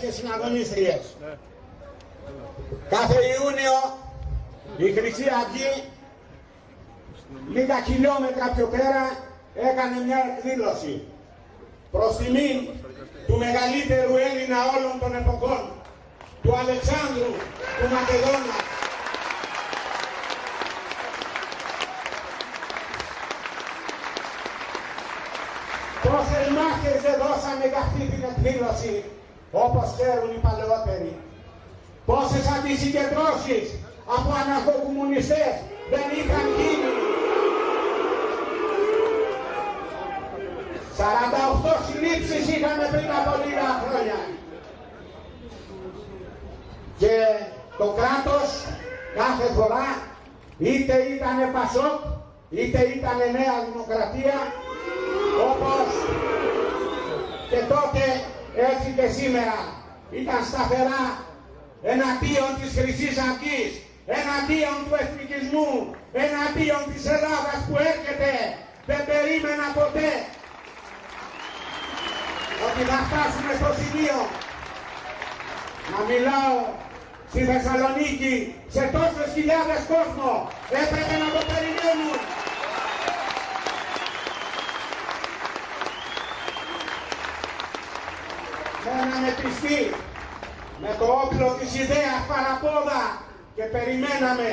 και συναγωνίστριες. Κάθε Ιούνιο η Χρυσή Αυγή, λίγα χιλιόμετρα πιο πέρα, έκανε μια εκδήλωση προς τιμήν του μεγαλύτερου Έλληνα όλων των εποχών, του Αλεξάνδρου, του Μακεδόνα. Πόσες μάχες δεν δώσαμε για αυτή την εκδήλωση, όπως ξέρουν οι παλαιότεροι. Πόσες αντισυγκεντρώσεις από αναρχοκομμουνιστές δεν είχαν γίνει. 48 συλλήψεις είχαμε πριν από λίγα χρόνια. Και το κράτος κάθε φορά, είτε ήταν Πασόκ, είτε ήταν Νέα Δημοκρατία, όπως και τότε έτσι και σήμερα, ήταν σταθερά εναντίον της Χρυσής Αυγής, εναντίον του εθνικισμού, εναντίον της Ελλάδας που έρχεται. Δεν περίμενα ποτέ ότι θα φτάσουμε στο σημείο να μιλάω στη Θεσσαλονίκη σε τόσες χιλιάδες κόσμο. Έπρεπε να το περιμένουν. Μέναμε πιστοί με το όπλο της ιδέας παραπόδα και περιμέναμε,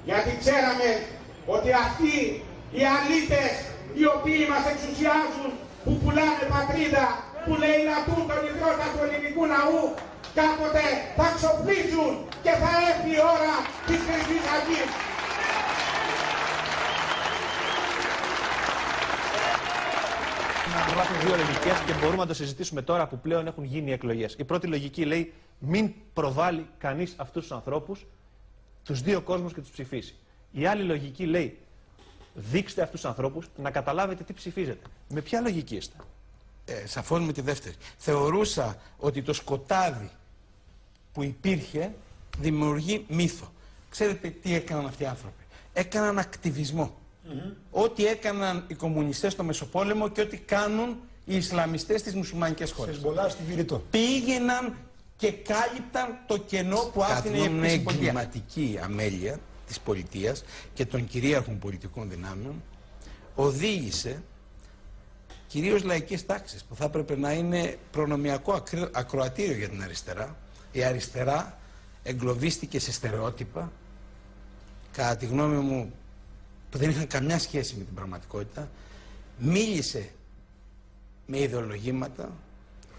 γιατί ξέραμε ότι αυτοί οι αλήτες οι οποίοι μας εξουσιάζουν, που πουλάνε πατρίδα, που λαιλατούν τον ιδρώτα του ελληνικού λαού, κάποτε θα ξοφλήσουν και θα έρθει η ώρα της Χρυσής Αυγής. Να γράφουν δύο λογικές και μπορούμε να το συζητήσουμε τώρα που πλέον έχουν γίνει οι εκλογές. Η πρώτη λογική λέει μην προβάλλει κανείς αυτούς τους ανθρώπους, τους δύο κόσμους και τους ψηφίσει. Η άλλη λογική λέει δείξτε αυτούς τους ανθρώπους να καταλάβετε τι ψηφίζετε. Με ποια λογική είστε? Σαφώς με τη δεύτερη. Θεωρούσα ότι το σκοτάδι που υπήρχε δημιουργεί μύθο. Ξέρετε τι έκαναν αυτοί οι άνθρωποι? Έκαναν ακτιβισμό. Ό,τι έκαναν οι κομμουνιστές στο Μεσοπόλεμο και ό,τι κάνουν οι Ισλαμιστές στις μουσουλμανικές χώρες. Πήγαιναν και κάλυπταν το κενό που άφηνε η πολιτεία. Κατ' εγκληματική αμέλεια της πολιτείας και των κυρίαρχων πολιτικών δυνάμεων οδήγησε κυρίως λαϊκές τάξεις που θα έπρεπε να είναι προνομιακό ακροατήριο για την αριστερά. Η αριστερά εγκλωβίστηκε σε στερεότυπα, κατά τη γνώμη μου, που δεν είχαν καμιά σχέση με την πραγματικότητα, μίλησε με ιδεολογήματα.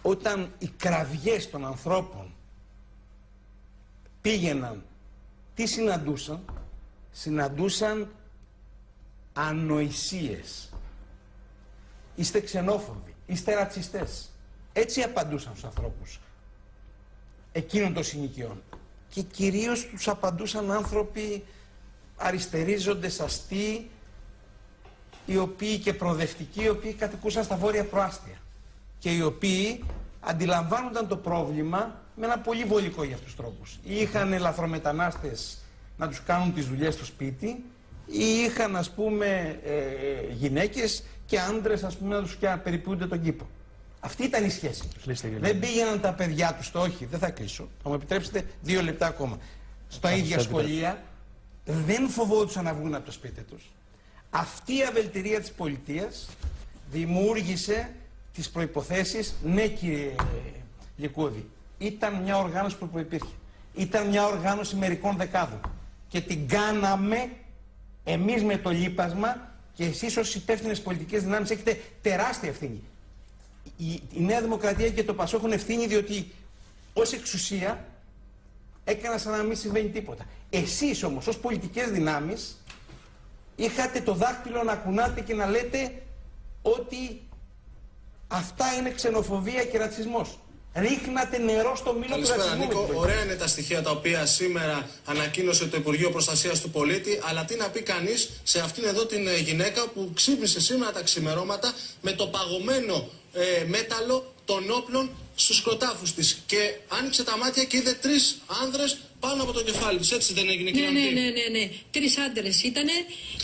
Όταν οι κραυγές των ανθρώπων πήγαιναν, τι συναντούσαν? Συναντούσαν ανοησίες. Είστε ξενόφοβοι, είστε ρατσιστές. Έτσι απαντούσαν στους ανθρώπους εκείνων των συνοικιών. Και κυρίως τους απαντούσαν άνθρωποι αριστερίζοντες, αστεί, οι οποίοι και προοδευτικοί, οι οποίοι κατοικούσαν στα βόρεια προάστια και οι οποίοι αντιλαμβάνονταν το πρόβλημα με ένα πολύ βολικό για αυτούς τρόπους. Ή είχαν λαθρομετανάστες να τους κάνουν τις δουλειές στο σπίτι, ή είχαν, ας πούμε, γυναίκες και άντρες, ας πούμε, να τους περιποιούνται τον κήπο. Αυτή ήταν η σχέση τους. Δεν πήγαιναν τα παιδιά τους, το όχι, δεν θα κλείσω. Θα μου επιτρέψετε 2 λεπτά ακόμα. Στα ίδια σχολεία δεν φοβόντουσαν να βγουν από το σπίτι τους. Αυτή η αβελτηρία της πολιτείας δημιούργησε τις προϋποθέσεις, ναι κύριε Λυκούδη, ήταν μια οργάνωση που προϋπήρχε. Ήταν μια οργάνωση μερικών δεκάδων. Και την κάναμε εμείς με το λείπασμα και εσείς ως υπεύθυνες πολιτικές δυνάμεις έχετε τεράστια ευθύνη. Η Νέα Δημοκρατία και το ΠΑΣΟΚ έχουν ευθύνη διότι ως εξουσία έκανα σαν να μην συμβαίνει τίποτα. Εσείς όμως ως πολιτικές δυνάμεις είχατε το δάχτυλο να κουνάτε και να λέτε ότι αυτά είναι ξενοφοβία και ρατσισμός. Ρίχνατε νερό στο μήλο του ρατσισμού. Νίκο, ωραία είναι τα στοιχεία τα οποία σήμερα ανακοίνωσε το Υπουργείο Προστασίας του Πολίτη, αλλά τι να πει κανείς σε αυτήν εδώ την γυναίκα που ξύπνησε σήμερα τα ξημερώματα με το παγωμένο μέταλλο των όπλων στους σκροτάφους της και άνοιξε τα μάτια και είδε 3 άνδρες πάνω από το κεφάλι της. Έτσι δεν έγινε, κύριε Μητή? Ναι. 3 άντρες ήτανε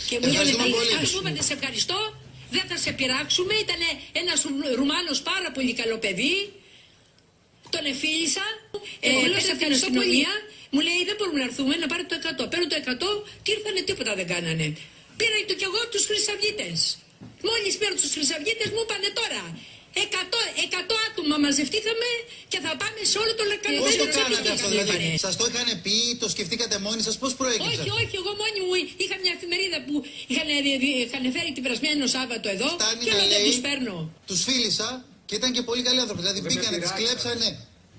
και μου λένε ευχαριστούμε, σε ευχαριστώ, δεν θα σε πειράξουμε. Ήταν ένας Ρουμάνος πάρα πολύ καλό παιδί. τον εφίλησα, λέω την αστυνομία, μου λέει δεν μπορούμε να έρθουμε να πάρει το 100. Παίρνω το 100 και ήρθανε τίποτα δεν κάνανε. Πήρα το κι εγώ τους χρυσαυγίτες. Μόλις πήρα τους χρυσαυγίτες μου είπανε τώρα 100 άτομα μαζευτήκαμε και θα πάμε σε όλο το λεκάνο. Πώς το κάνατε αυτό, δηλαδή, σας το είχαν πει, το σκεφτήκατε μόνοι σας, πώς προέκυψε? Όχι, εγώ μόνη μου είχα μια εφημερίδα που είχαν φέρει την περασμένο Σάββατο εδώ. Φτάνει και να λέω δεν λέει, τους παίρνω. τους φίλησα και ήταν και πολύ καλοί άνθρωποι. Δηλαδή μπήκανε, τις κλέψανε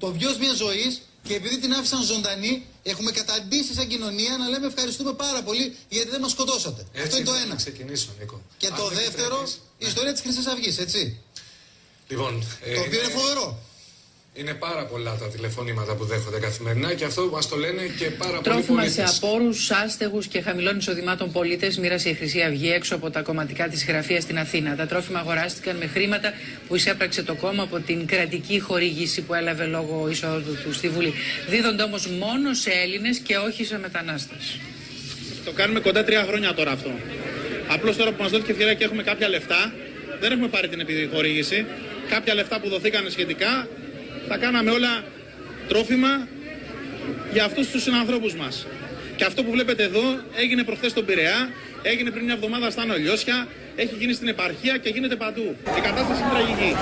το βιός μιας ζωής και επειδή την άφησαν ζωντανή, έχουμε καταντήσει σαν κοινωνία να λέμε ευχαριστούμε πάρα πολύ γιατί δεν μας σκοτώσατε. Έτσι, αυτό είναι το ένα. Νίκο. Και το δεύτερο, η ιστορία της Χρυσής Αυγής, έτσι. Λοιπόν, Το οποίο είναι φοβερό. Είναι πάρα πολλά τα τηλεφωνήματα που δέχονται καθημερινά και αυτό μας το λένε και πάρα πολλοί Τρόφιμα πολίτες. σε απόρους, άστεγους και χαμηλών εισοδημάτων πολίτες μοίρασε η Χρυσή Αυγή έξω από τα κομματικά της γραφείας στην Αθήνα. Τα τρόφιμα αγοράστηκαν με χρήματα που εισέπραξε το κόμμα από την κρατική χορήγηση που έλαβε λόγω εισόδου του στη Βουλή. Δίδονται όμως μόνο σε Έλληνες και όχι σε μετανάστες. Το κάνουμε κοντά 3 χρόνια τώρα αυτό. Απλώς τώρα που μας δόθηκε ευκαιρία και έχουμε κάποια λεφτά, δεν έχουμε πάρει την επιχορήγηση. Κάποια λεφτά που δοθήκαν σχετικά, τα κάναμε όλα τρόφιμα για αυτούς τους συνανθρώπους μας. Και αυτό που βλέπετε εδώ έγινε προχθές στον Πειραιά, έγινε πριν μια εβδομάδα στα Νολιώσια, έχει γίνει στην επαρχία και γίνεται παντού. Η κατάσταση είναι τραγική.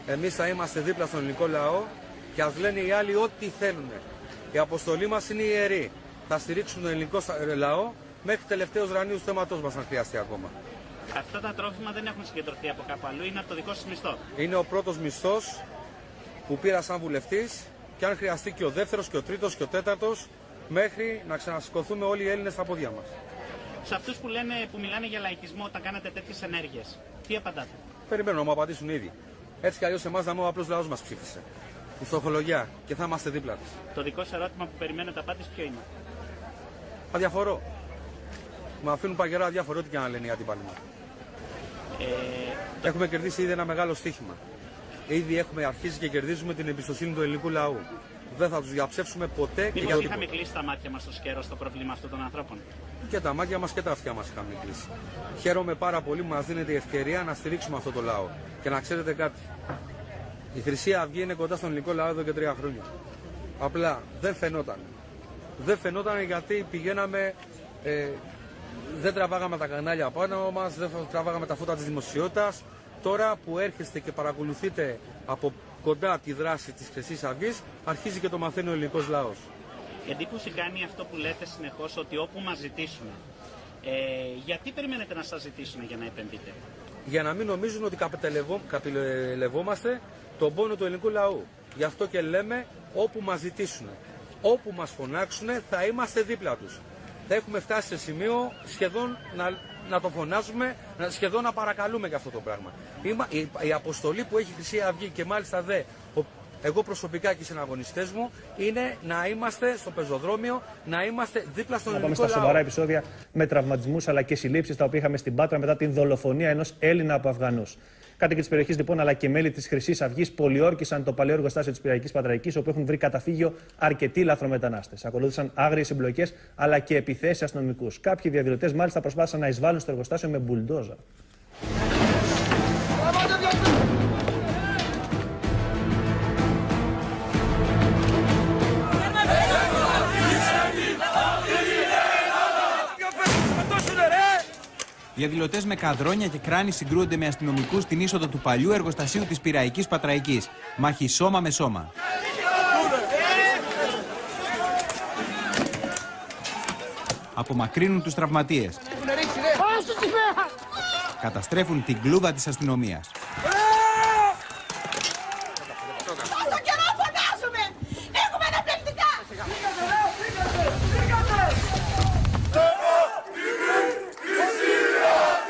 Εμείς θα είμαστε δίπλα στον ελληνικό λαό και ας λένε οι άλλοι ό,τι θέλουν. Η αποστολή μας είναι ιερή. Θα στηρίξουν τον ελληνικό λαό μέχρι τελευταίος ρανίου του θέματός μας, αν χρειαστεί ακόμα. Αυτά τα τρόφιμα δεν έχουν συγκεντρωθεί από κάπου αλλού, είναι από το δικό σας μισθό. Είναι ο πρώτος μισθός που πήρα σαν βουλευτής και αν χρειαστεί και ο δεύτερος και ο τρίτος και ο τέταρτος μέχρι να ξανασηκωθούμε όλοι οι Έλληνες στα πόδια μας. Σε αυτούς που μιλάνε για λαϊκισμό όταν κάνετε τέτοιες ενέργειες, τι απαντάτε? Περιμένω να μου απαντήσουν ήδη. Έτσι κι αλλιώς εμάς ο απλός λαός μας ψήφισε. Η φτωχολογιά και θα είμαστε δίπλα της. Το δικό σας ερώτημα που περιμένετε απάντηση ποιο είναι? Αδιαφορώ. Μου αφήνουν παγερά αδιαφορώ ό,τι και να λένε οι αντίπαλοι μας. Έχουμε κερδίσει ήδη ένα μεγάλο στοίχημα. Ήδη έχουμε αρχίσει και κερδίζουμε την εμπιστοσύνη του ελληνικού λαού. Δεν θα τους διαψεύσουμε ποτέ και για τίποτα. τίποτα. Είχαμε κλείσει τα μάτια μας στο σκέρο στο πρόβλημα αυτών των ανθρώπων? Και τα μάτια μας και τα αυτιά μας είχαμε κλείσει. Χαίρομαι πάρα πολύ που μας δίνεται η ευκαιρία να στηρίξουμε αυτό το λαό. Και να ξέρετε κάτι. Η Χρυσή Αυγή είναι κοντά στον ελληνικό λαό εδώ και 3 χρόνια. Απλά δεν φαινόταν. Δεν φαινόταν γιατί πηγαίναμε, δεν τραβάγαμε τα κανάλια πάνω μας, δεν τραβάγαμε τα φώτα της δημοσιότητας. Τώρα που έρχεστε και παρακολουθείτε από κοντά τη δράση της Χρυσής Αυγής, αρχίζει και το μαθαίνει ο ελληνικός λαός. Εντύπωση κάνει αυτό που λέτε συνεχώς, ότι όπου μας ζητήσουν. Γιατί περιμένετε να σας ζητήσουν για να επενδύετε? Για να μην νομίζουν ότι καπηλευόμαστε τον πόνο του ελληνικού λαού. Γι' αυτό και λέμε όπου μας ζητήσουν. όπου μας φωνάξουν θα είμαστε δίπλα τους. Θα έχουμε φτάσει σε σημείο σχεδόν να το φωνάζουμε, σχεδόν να παρακαλούμε για αυτό το πράγμα. Η αποστολή που έχει η Χρυσή Αυγή και μάλιστα εγώ προσωπικά και οι συναγωνιστές μου είναι να είμαστε στο πεζοδρόμιο, να είμαστε δίπλα στον ελληνικό λαό. Πάμε στα σοβαρά επεισόδια με τραυματισμούς αλλά και συλλήψεις τα οποία είχαμε στην Πάτρα μετά την δολοφονία ενός Έλληνα από Αφγανούς. Κάτοικοι της περιοχής λοιπόν αλλά και μέλη της Χρυσής Αυγής πολιόρκησαν το παλαιό εργοστάσιο της Πυριακής Πατραϊκής, όπου έχουν βρει καταφύγιο αρκετοί λαθρομετανάστες. Ακολούθησαν άγριες εμπλοκές αλλά και επιθέσεις αστυνομικούς. Κάποιοι διαδηλωτές μάλιστα προσπάθησαν να εισβάλλουν στο εργοστάσιο με μπουλντόζα. Διαδηλωτές με καδρόνια και κράνη συγκρούονται με αστυνομικούς στην είσοδο του παλιού εργοστασίου της Πυραϊκής Πατραϊκής. Μάχη σώμα με σώμα. Απομακρύνουν τους τραυματίες. Καταστρέφουν την κλούβα της αστυνομίας.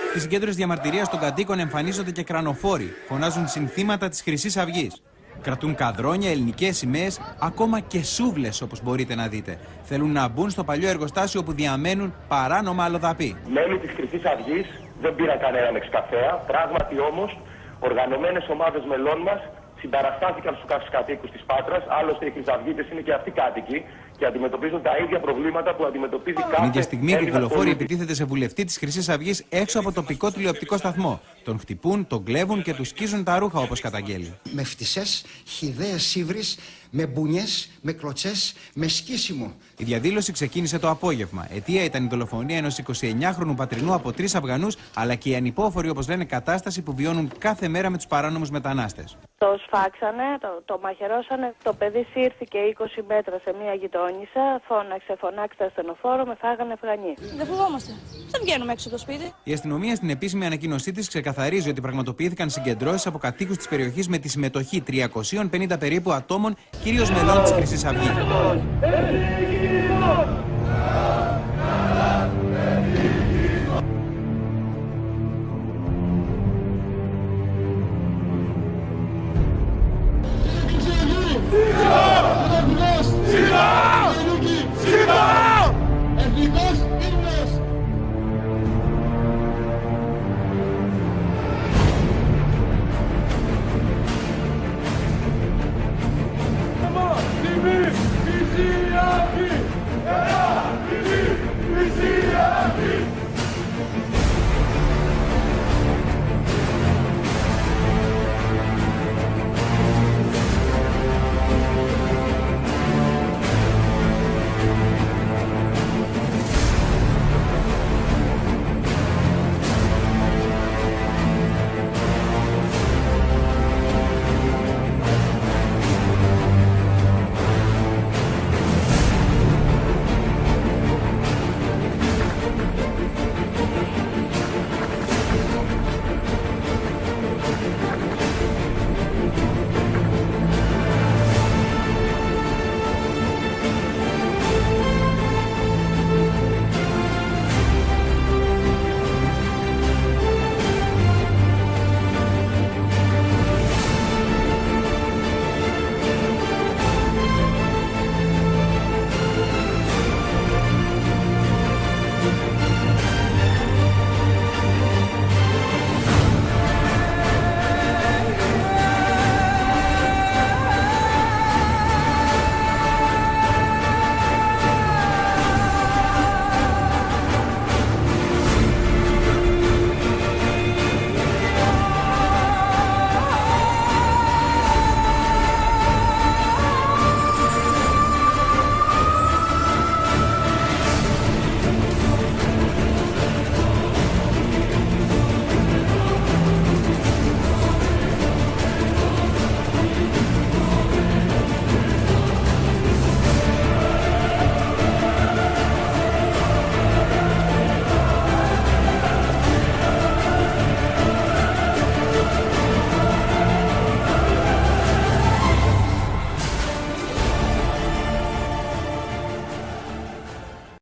Στις συγκέντρωσες διαμαρτυρίας των κατοίκων εμφανίζονται και κρανοφόροι. Φωνάζουν συνθήματα της Χρυσής Αυγής. Κρατούν καδρόνια, ελληνικές σημαίες, ακόμα και σούβλες όπως μπορείτε να δείτε. Θέλουν να μπουν στο παλιό εργοστάσιο όπου διαμένουν παράνομα αλλοδαποί. Μέλη της Χρυσής Αυγής δεν πήραν κανέναν εξκαφέα. Πράγματι όμως, οργανωμένες ομάδες μελών μας συμπαραστάθηκαν στους κατοίκους της Πάτρας. Άλλωστε, οι χρυσαυγίτες είναι και αυτοί κάτοικοι και αντιμετωπίζουν τα ίδια προβλήματα που αντιμετωπίζει κάθε. Την ίδια στιγμή οι δολοφόροι επιτίθεται σε βουλευτή της Χρυσής Αυγής έξω από τοπικό τηλεοπτικό σταθμό. Τον χτυπούν, τον κλέβουν και του σκίζουν τα ρούχα όπως καταγγέλει. Με φτισές, χυδαίες ύβρις, με μπουνιές, με κλωτσές, με σκίσιμο. Η διαδήλωση ξεκίνησε το απόγευμα. Αιτία ήταν η δολοφονία ενός 29χρονου πατρινού από 3 Αφγανούς, αλλά και η ανυπόφορη, όπως λένε, κατάσταση που βιώνουν κάθε μέρα με τους παράνομους μετανάστες. Το σφάξανε, το μαχαιρώσανε. Το παιδί σύρθηκε 20 μέτρα σε μία γειτόνισσα. Φώναξε ασθενοφόρο, με φάγανε Αφγανοί. Δεν φοβόμαστε. Δεν βγαίνουμε έξω από το σπίτι. Η αστυνομία στην επίσημη ανακοίνωσή της ξεκαθαρίζει ότι πραγματοποιήθηκαν συγκεντρώσεις από κατοίκους της περιοχής με τη συμμετοχή 350 περίπου ατόμων, κυρίως μελών της Χρυσής Αυγής.